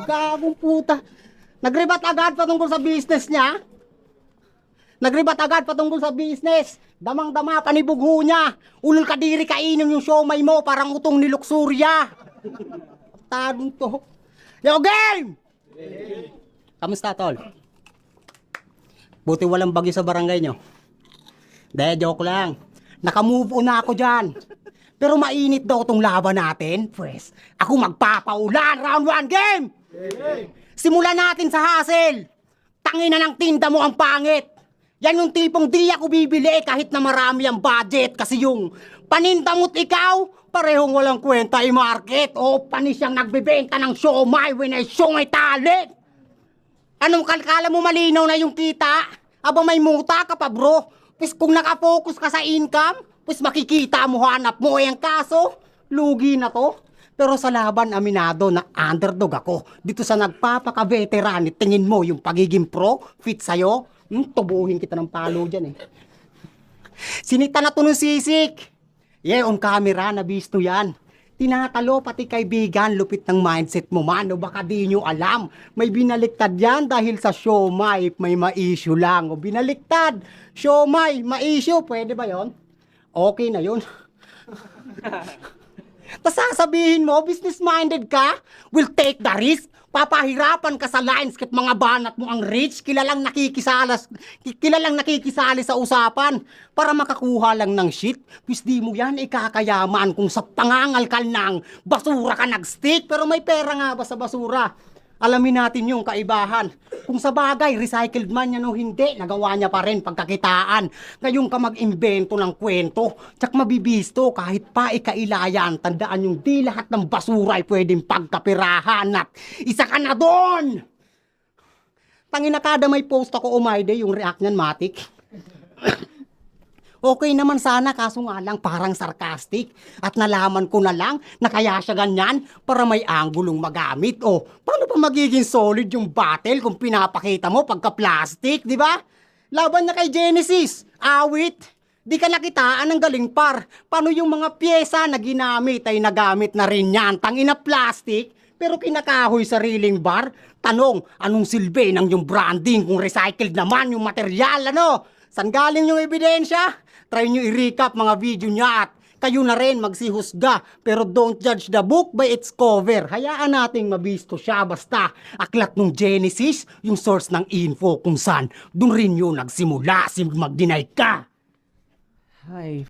Gagong puta. Nagribat agad patungkol sa business niya. Nagribat agad patungkol sa business. Damang-dama, panibugho niya. Ulol kadiri kainin yung siomay mo, parang utong ni Luxuria. Tanong to. Yo, game! Kamusta, tol? Buti walang bagyo sa barangay nyo. Dahil joke lang. Nakamove on na ako dyan. Pero mainit daw tong laban natin. Pwes, ako magpapaulan. Round 1 game! Simulan natin sa hustle. Tangina ng tinda mo ang pangit. Yan yung tipong di ako bibili kahit na marami ang budget. Kasi yung paninda mo't ikaw, parehong walang kwenta i-market. O panis siyang nagbebenta ng siomay when ay siomay talent. Anong kalkala mo malinaw na yung kita? Aba may muta ka pa bro. Pues kung nakafocus ka sa income, pues makikita mo hanap mo. Ang kaso, lugi na to. Pero sa laban, aminado na underdog ako. Dito sa nagpapaka-veteran, tingin mo yung pagiging pro, fit sa'yo, tubuhin kita ng palo dyan eh. Sinita na to ng sisik. Yeah, on camera, nabisto yan. Tinatalo pati kaibigan, lupit ng mindset mo man, o baka di nyo alam. May binaliktad yan dahil sa siomay, may ma-issue lang. O binaliktad, siomay, ma-issue, pwede ba yon? Okay na yun. Tas sasabihin mo, business-minded ka, will take the risk. Papahirapan ka sa lines kahit mga banat mo ang rich, kilalang nakikisali sa usapan para makakuha lang ng shit. Pues di mo yan ikakayaman kung sa pangangalkal ng basura ka nag-stick. Pero may pera nga ba sa basura? Alamin natin yung kaibahan. Kung sa bagay, recycled man yan o hindi, nagawa niya pa rin pagkakitaan. Ngayon ka mag-imbento ng kwento, tsak mabibisto kahit pa ikailayan. Tandaan yung di lahat ng basura ay pwedeng pagkapirahan at isa ka na doon! Tangina kada may post ako umayde yung react niyan, matik. Okay naman sana, kaso nga lang parang sarcastic. At nalaman ko na lang na kaya siya ganyan para may anggulong magamit. O, paano pa magiging solid yung battle kung pinapakita mo pagka-plastic, di ba? Laban na kay Genesis, awit. Di ka nakitaan ng galing par. Paano yung mga pyesa na ginamit ay nagamit na rin yan? Tangina plastic, pero kinakahoy sariling bar. Tanong, anong silbi ng yung branding kung recycled naman yung material, ano? San galing yung ebidensya? Try nyo i-recap mga video niya at kayo na rin magsihusga. Pero don't judge the book by its cover. Hayaan nating mabisto siya basta aklat ng Genesis, yung source ng info kung saan. Doon rin yun nagsimula, mag-deny ka. Ay,